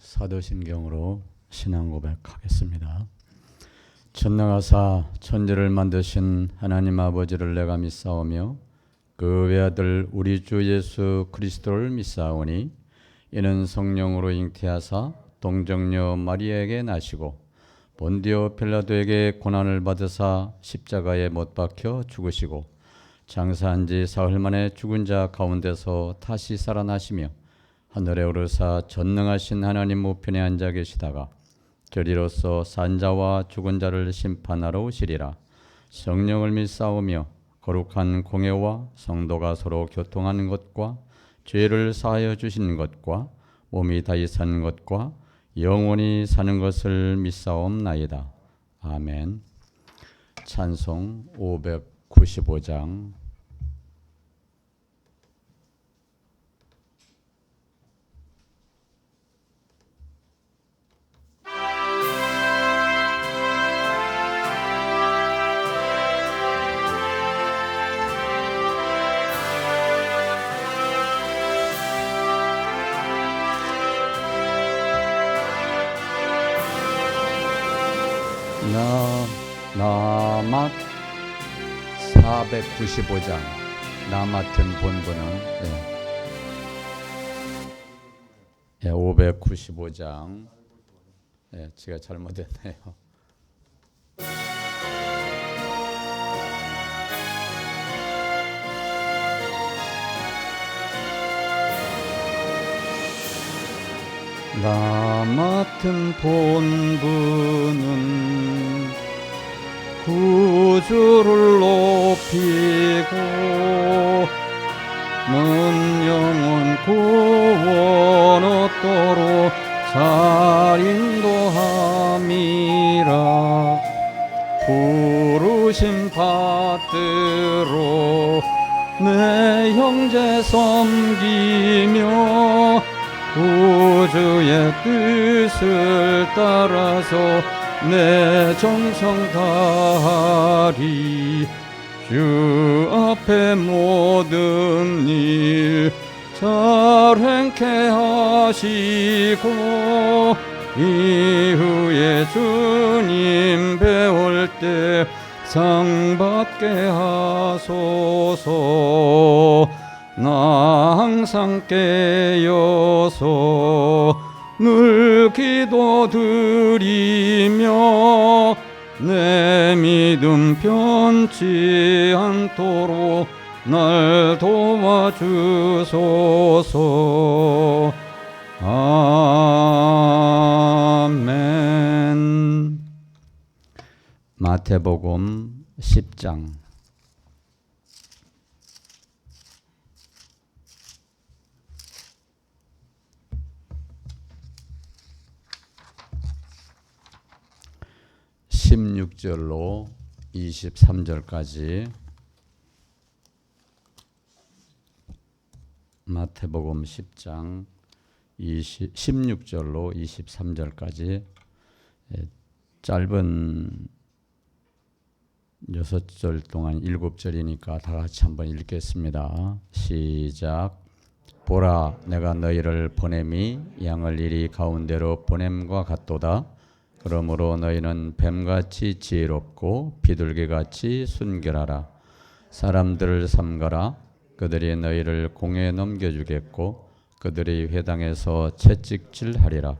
사도신경으로 신앙 고백하겠습니다. 전능하사 천지를 만드신 하나님 아버지를 내가 믿사오며 그 외아들 우리 주 예수 그리스도를 믿사오니 이는 성령으로 잉태하사 동정녀 마리아에게 나시고 본디오 필라도에게 고난을 받으사 십자가에 못 박혀 죽으시고 장사한 지 사흘 만에 죽은 자 가운데서 다시 살아나시며 하늘에 오르사 전능하신 하나님 우편에 앉아 계시다가 저리로서 산자와 죽은 자를 심판하러 오시리라. 성령을 믿사오며 거룩한 공예와 성도가 서로 교통하는 것과 죄를 사하여 주시는 것과 몸이 다시 사는 것과 영원히 사는 것을 믿사옵나이다. 아멘. 찬송 595장. 나맛 495장 나 맡은 본분은 595장 제가 잘못했네요. 나 맡은 본분은 구주를 높이고 문 영혼 구원 얻도록 잘 인도함이라. 부르심 받들어 내 형제 섬기며 구주의 뜻을 따라서 내 정성 다하리. 주 앞에 모든 일 잘 행케 하시고 이후에 주님 배울 때 상 받게 하소서. 나 항상 깨어서 늘 기도드리며 내 믿음 변치 않도록 날 도와주소서. 아멘. 마태복음 10장. (16절로) 23절까지 마태복음 10장 16절로 23절까지 짧은 6절 동안 7절이니까 다 같이 한번 읽겠습니다. 시작. 보라, 내가 너희를 보냄이 양을 이리 가운데로 보냄과 같도다. 그러므로 너희는 뱀같이 지혜롭고 비둘기같이 순결하라. 사람들을 삼가라. 그들이 너희를 공에 넘겨주겠고 그들이 회당에서 채찍질하리라.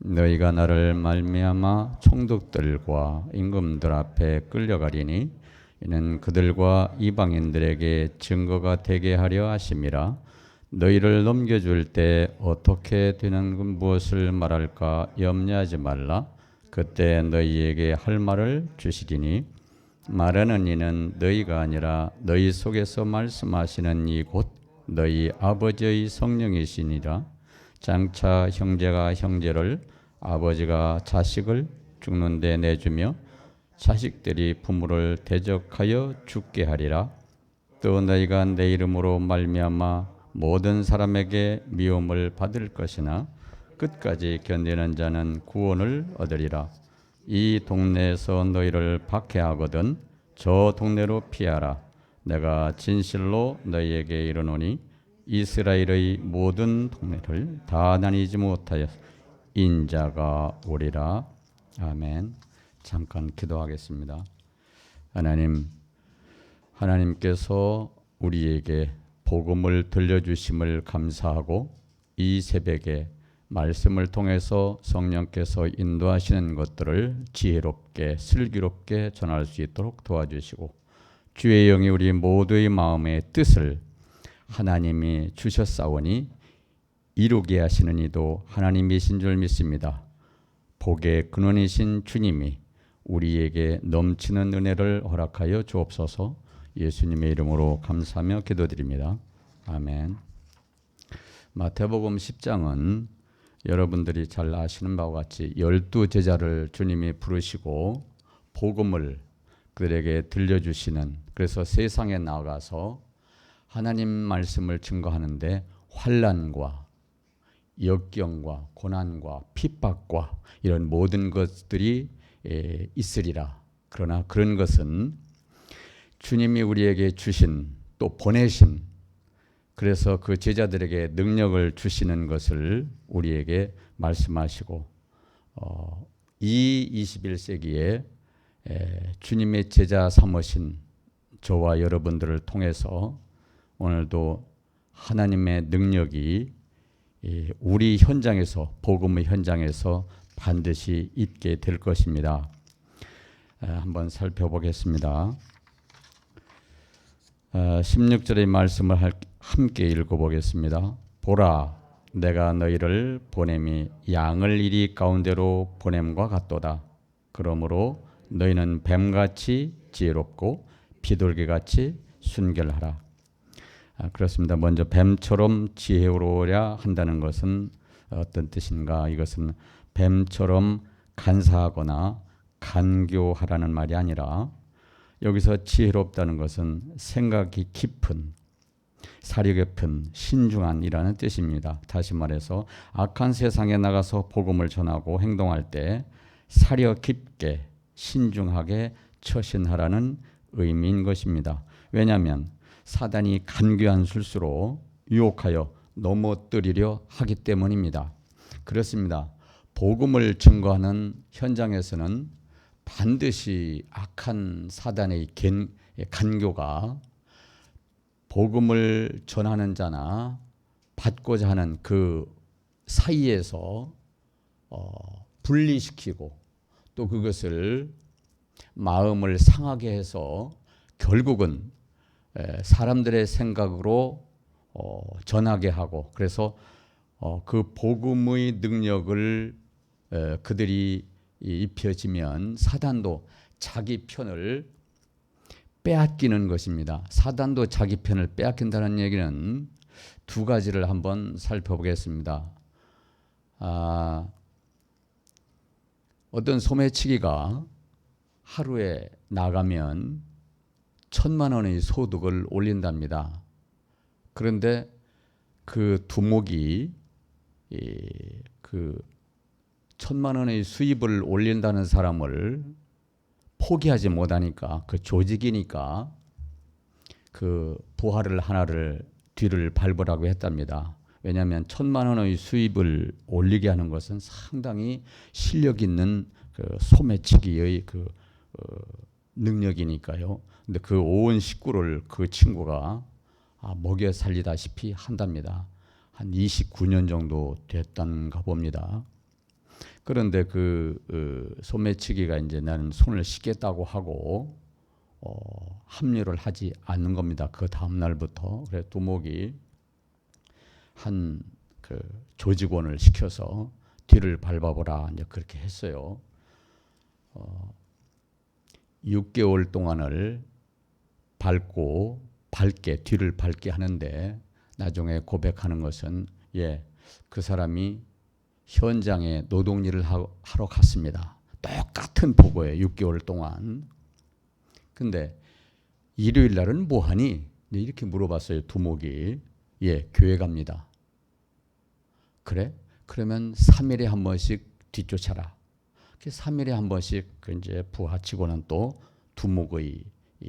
너희가 나를 말미암아 총독들과 임금들 앞에 끌려가리니 이는 그들과 이방인들에게 증거가 되게 하려 하심이라. 너희를 넘겨줄 때 어떻게 되는 무엇을 말할까 염려하지 말라. 그때 너희에게 할 말을 주시리니 말하는 이는 너희가 아니라 너희 속에서 말씀하시는 이 곧 너희 아버지의 성령이시니라. 장차 형제가 형제를 아버지가 자식을 죽는 데 내주며 자식들이 부모를 대적하여 죽게 하리라. 또 너희가 내 이름으로 말미암아 모든 사람에게 미움을 받을 것이나 끝까지 견디는 자는 구원을 얻으리라. 이 동네에서 너희를 박해하거든 저 동네로 피하라. 내가 진실로 너희에게 이르노니 이스라엘의 모든 동네를 다 다니지 못하여 인자가 오리라. 아멘. 잠깐 기도하겠습니다. 하나님께서 우리에게 복음을 들려주심을 감사하고 이 새벽에 말씀을 통해서 성령께서 인도하시는 것들을 지혜롭게 슬기롭게 전할 수 있도록 도와주시고 주의 영이 우리 모두의 마음의 뜻을 하나님이 주셨사오니 이루게 하시는 이도 하나님이신 줄 믿습니다. 복의 근원이신 주님이 우리에게 넘치는 은혜를 허락하여 주옵소서. 예수님의 이름으로 감사하며 기도드립니다. 아멘. 마태복음 10장은 여러분들이 잘 아시는 바와 같이 12제자를 주님이 부르시고 복음을 그들에게 들려주시는, 그래서 세상에 나가서 하나님 말씀을 증거하는데 환난과 역경과 고난과 핍박과 이런 모든 것들이 있으리라. 그러나 그런 것은 주님이 우리에게 주신 또 보내신, 그래서 그 제자들에게 능력을 주시는 것을 우리에게 말씀하시고 이 21세기에 주님의 제자 삼으신 저와 여러분들을 통해서 오늘도 하나님의 능력이 우리 현장에서, 복음의 현장에서 반드시 있게 될 것입니다. 한번 살펴보겠습니다. 16절의 말씀을 함께 읽어보겠습니다. 보라, 내가 너희를 보냄이 양을 이리 가운데로 보냄과 같도다. 그러므로 너희는 뱀같이 지혜롭고 비둘기같이 순결하라. 그렇습니다. 먼저 뱀처럼 지혜로워야 한다는 것은 어떤 뜻인가? 이것은 뱀처럼 간사하거나 간교하라는 말이 아니라 여기서 지혜롭다는 것은 생각이 깊은, 사려 깊은, 신중한이라는 뜻입니다. 다시 말해서 악한 세상에 나가서 복음을 전하고 행동할 때 사려 깊게 신중하게 처신하라는 의미인 것입니다. 왜냐하면 사단이 간교한 술수로 유혹하여 넘어뜨리려 하기 때문입니다. 그렇습니다. 복음을 증거하는 현장에서는 반드시 악한 사단의 간교가 복음을 전하는 자나 받고자 하는 그 사이에서 분리시키고 또 그것을 마음을 상하게 해서 결국은 사람들의 생각으로 전하게 하고, 그래서 그 복음의 능력을 그들이 입혀지면 사단도 자기 편을 빼앗기는 것입니다. 사단도 자기 편을 빼앗긴다는 얘기는 두 가지를 한번 살펴보겠습니다. 어떤 소매치기가 하루에 나가면 1,000만 원의 소득을 올린답니다. 그런데 그 두목이 그 1,000만 원의 수입을 올린다는 사람을 포기하지 못하니까, 그 조직이니까 그 부하를 하나를 뒤를 밟으라고 했답니다. 왜냐하면 1,000만 원의 수입을 올리게 하는 것은 상당히 실력 있는 그 소매치기의 능력이니까요. 근데 그 온 식구를 그 친구가 먹여 살리다시피 한답니다. 한 29년 정도 됐던가 봅니다. 그런데 그 소매치기가 이제 나는 손을 씻겠다고 하고 합류를 하지 않는 겁니다. 그 다음 날부터. 그래서 두목이 한 그 조직원을 시켜서 뒤를 밟아보라 이제 그렇게 했어요. 6개월 동안을 뒤를 밟게 하는데 나중에 고백하는 것은 그 사람이 현장에 노동일을 하러 갔습니다. 똑같은 보고에 6개월 동안. 근데 일요일 날은 뭐하니? 이렇게 물어봤어요. 두목이. 교회 갑니다. 그래? 그러면 3일에 한 번씩 뒤쫓아라. 3일에 한 번씩 이제 부하치고는 또 두목의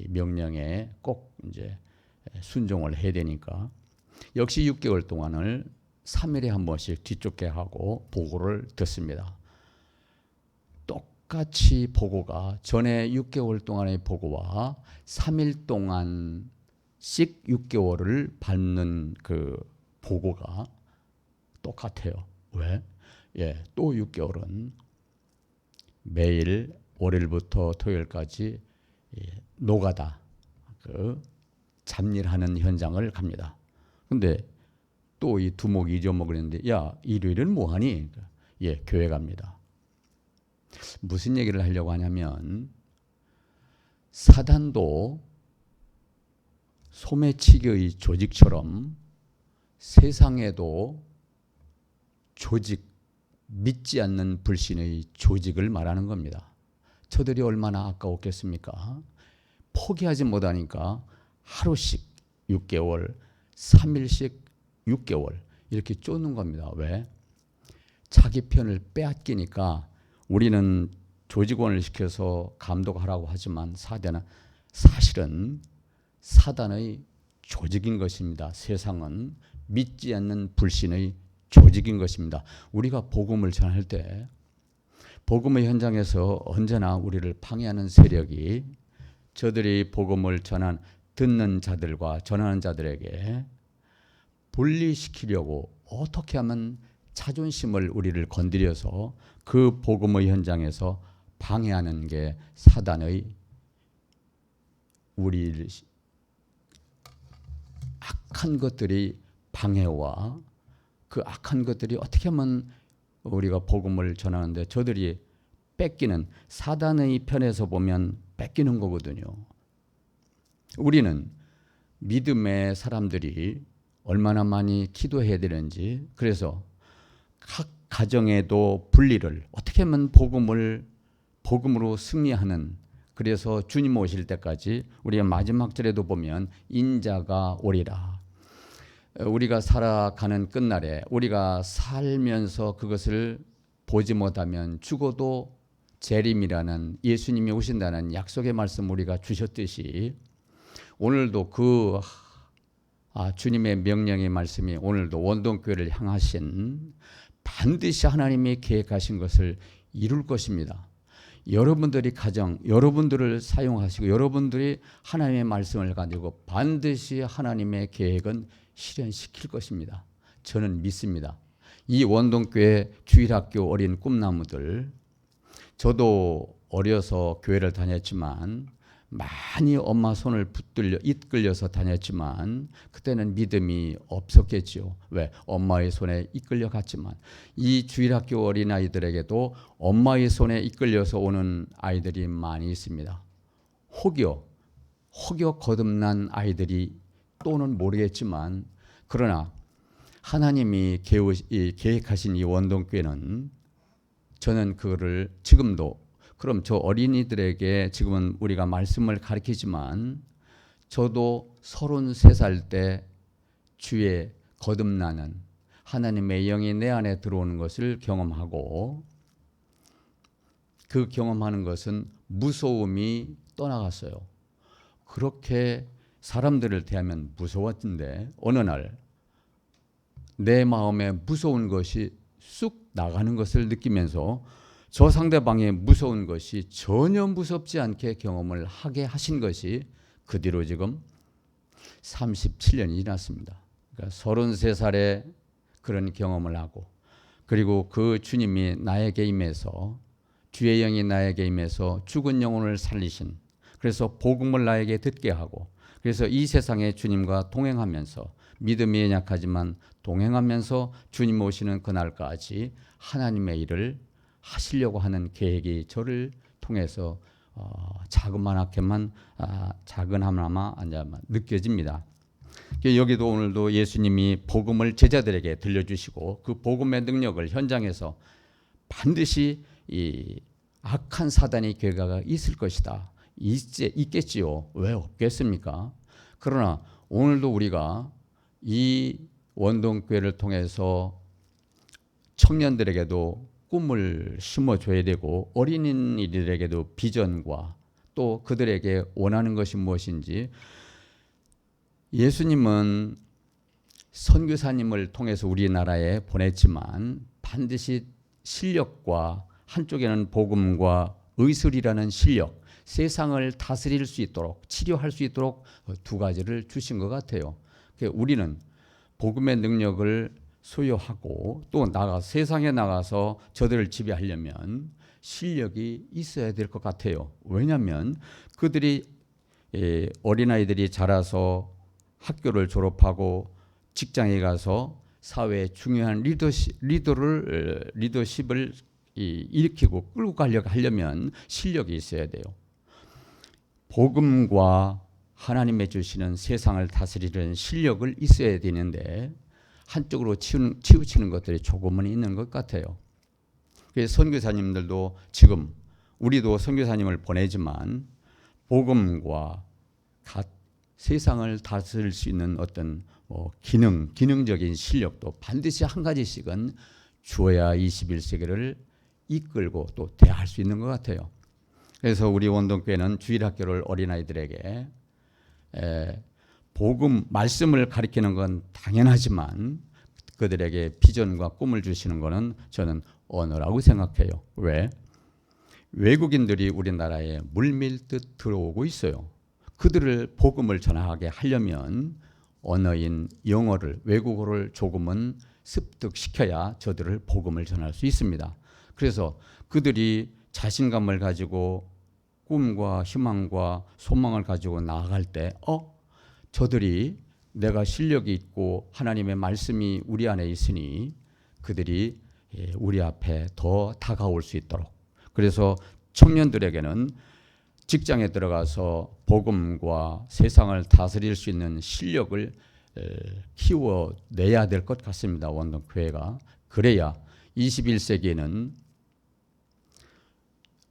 명령에 꼭 이제 순종을 해야 되니까 역시 6개월 동안을 3일에 한 번씩 뒤쫓게 하고 보고를 듣습니다. 똑같이 보고가 전에 6개월 동안의 보고와 3일 동안씩 6개월을 받는 그 보고가 똑같아요. 왜? 또 6개월은 매일 월요일부터 토요일까지 노가다 그 잡일하는 현장을 갑니다. 근데 또 이 두목 이조목을 했는데 야 일요일은 뭐하니? 교회 갑니다. 무슨 얘기를 하려고 하냐면 사단도 소매치기의 조직처럼 세상에도 조직, 믿지 않는 불신의 조직을 말하는 겁니다. 저들이 얼마나 아까웠겠습니까? 포기하지 못하니까 하루씩 6개월, 3일씩 6개월 이렇게 쫓는 겁니다. 왜? 자기 편을 빼앗기니까 우리는 조직원을 시켜서 감독하라고 하지만 사실은 사단의 조직인 것입니다. 세상은 믿지 않는 불신의 조직인 것입니다. 우리가 복음을 전할 때 복음의 현장에서 언제나 우리를 방해하는 세력이 저들이 복음을 듣는 자들과 전하는 자들에게 분리시키려고 어떻게 하면 자존심을 우리를 건드려서 그 복음의 현장에서 방해하는 게 사단의 우리 악한 것들이 방해와 그 악한 것들이 어떻게 하면 우리가 복음을 전하는데 저들이 뺏기는 사단의 편에서 보면 뺏기는 거거든요. 우리는 믿음의 사람들이 얼마나 많이 기도해야 되는지 그래서 각 가정에도 분리를 어떻게 하면 복음으로 승리하는 그래서 주님 오실 때까지 우리가 마지막 절에도 보면 인자가 오리라. 우리가 살아가는 끝날에 우리가 살면서 그것을 보지 못하면 죽어도 재림이라는 예수님이 오신다는 약속의 말씀 우리가 주셨듯이 오늘도 그 주님의 명령의 말씀이 오늘도 원동교회를 향하신 반드시 하나님이 계획하신 것을 이룰 것입니다. 여러분들이 여러분들을 사용하시고 여러분들이 하나님의 말씀을 가지고 반드시 하나님의 계획은 실현시킬 것입니다. 저는 믿습니다. 이 원동교회 주일학교 어린 꿈나무들 저도 어려서 교회를 다녔지만 많이 엄마 손을 이끌려서 다녔지만 그때는 믿음이 없었겠죠. 왜? 엄마의 손에 이끌려 갔지만 이 주일학교 어린아이들에게도 엄마의 손에 이끌려서 오는 아이들이 많이 있습니다. 혹여 거듭난 아이들이 또는 모르겠지만 그러나 하나님이 계획하신 이 원동교회는 저는 그거를 지금도 그럼 저 어린이들에게 지금은 우리가 말씀을 가르치지만 저도 33살 때 주의 거듭나는 하나님의 영이 내 안에 들어오는 것을 경험하고 그 경험하는 것은 무서움이 떠나갔어요. 그렇게 사람들을 대하면 무서웠는데 어느 날 내 마음에 무서운 것이 쑥 나가는 것을 느끼면서 저 상대방의 무서운 것이 전혀 무섭지 않게 경험을 하게 하신 것이 그 뒤로 지금 37년이 지났습니다. 그러니까 33살에 그런 경험을 하고 그리고 그 주님이 나에게 임해서 주의 영이 나에게 임해서 죽은 영혼을 살리신 그래서 복음을 나에게 듣게 하고 그래서 이 세상에 주님과 동행하면서 믿음이 연약하지만 동행하면서 주님 오시는 그날까지 하나님의 일을 하시려고 하는 계획이 저를 통해서 자그마하게만 느껴집니다. 여기도 오늘도 예수님이 복음을 제자들에게 들려주시고 그 복음의 능력을 현장에서 반드시 이 악한 사단의 결과가 있을 것이다. 있겠지요. 왜 없겠습니까? 그러나 오늘도 우리가 이 원동교회를 통해서 청년들에게도 꿈을 심어줘야 되고 어린이들에게도 비전과 또 그들에게 원하는 것이 무엇인지 예수님은 선교사님을 통해서 우리나라에 보냈지만 반드시 실력과 한쪽에는 복음과 의술이라는 실력, 세상을 다스릴 수 있도록 치료할 수 있도록 두 가지를 주신 것 같아요. 우리는 복음의 능력을 소유하고 또 세상에 나가서 저들을 지배하려면 실력이 있어야 될 것 같아요. 왜냐하면 그들이 어린아이들이 자라서 학교를 졸업하고 직장에 가서 사회에 중요한 리더십을 일으키고 끌고 가려고 하려면 실력이 있어야 돼요. 복음과 하나님의 주시는 세상을 다스리는 실력을 있어야 되는데 한쪽으로 치우치는 것들이 조금은 있는 것 같아요. 그래서 선교사님들도 지금 우리도 선교사님을 보내지만 복음과 세상을 다스릴 수 있는 어떤 기능적인 실력도 반드시 한 가지씩은 주어야 21세기를 이끌고 또 대할 수 있는 것 같아요. 그래서 우리 원동교회는 주일학교를 어린아이들에게 복음 말씀을 가르치는 건 당연하지만 그들에게 비전과 꿈을 주시는 것은 저는 언어라고 생각해요. 왜? 외국인들이 우리나라에 물밀듯 들어오고 있어요. 그들을 복음을 전하게 하려면 언어인 영어를, 외국어를 조금은 습득시켜야 저들을 복음을 전할 수 있습니다. 그래서 그들이 자신감을 가지고 꿈과 희망과 소망을 가지고 나아갈 때 저들이 내가 실력이 있고 하나님의 말씀이 우리 안에 있으니 그들이 우리 앞에 더 다가올 수 있도록, 그래서 청년들에게는 직장에 들어가서 복음과 세상을 다스릴 수 있는 실력을 키워내야 될 것 같습니다. 원동교회가. 그래야 21세기에는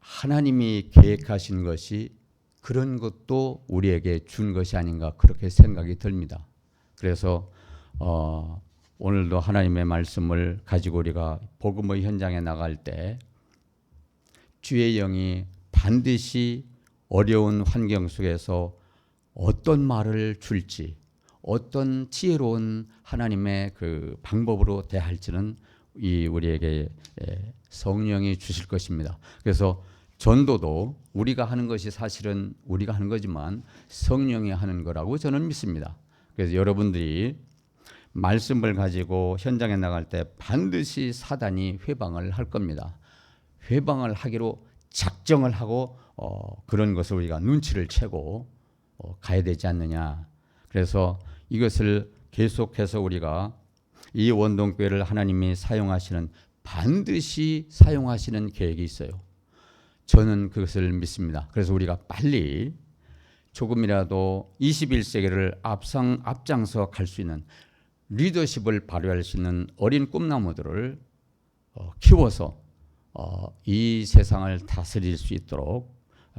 하나님이 계획하신 것이 그런 것도 우리에게 준 것이 아닌가 그렇게 생각이 듭니다. 그래서 오늘도 하나님의 말씀을 가지고 우리가 복음의 현장에 나갈 때 주의 영이 반드시 어려운 환경 속에서 어떤 말을 줄지, 어떤 지혜로운 하나님의 그 방법으로 대할지는 우리에게 성령이 주실 것입니다. 그래서 전도도 우리가 하는 것이 사실은 우리가 하는 거지만 성령이 하는 거라고 저는 믿습니다. 그래서 여러분들이 말씀을 가지고 현장에 나갈 때 반드시 사단이 회방을 할 겁니다. 회방을 하기로 작정을 하고 그런 것을 우리가 눈치를 채고 가야 되지 않느냐. 그래서 이것을 계속해서 우리가 이 원동교회를 하나님이 사용하시는, 반드시 사용하시는 계획이 있어요. 저는 그것을 믿습니다. 그래서 우리가 빨리 조금이라도 21세기를 앞장서 갈 수 있는 리더십을 발휘할 수 있는 어린 꿈나무들을 키워서 이 세상을 다스릴 수 있도록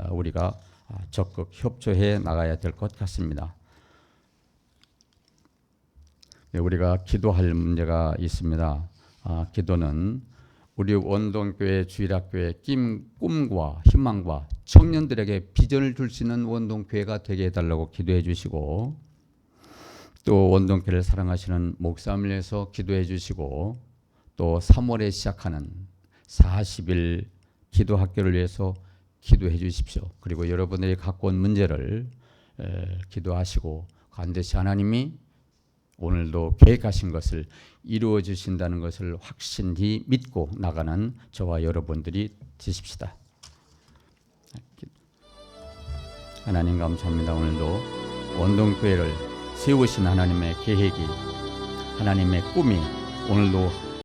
우리가 적극 협조해 나가야 될 것 같습니다. 우리가 기도할 문제가 있습니다. 기도는 우리 원동교회 주일학교의 꿈과 희망과 청년들에게 비전을 줄 수 있는 원동교회가 되게 해달라고 기도해 주시고, 또 원동교회를 사랑하시는 목사님을 위해서 기도해 주시고, 또 3월에 시작하는 40일 기도학교를 위해서 기도해 주십시오. 그리고 여러분들이 갖고 온 문제를 기도하시고 반드시 하나님이 오늘도 계획하신 것을 이루어 주신다는 것을 확신히 믿고 나가는 저와 여러분들이 되십시다. 하나님 감사합니다. 오늘도 원동교회를 세우신 하나님의 계획이, 하나님의 꿈이 오늘도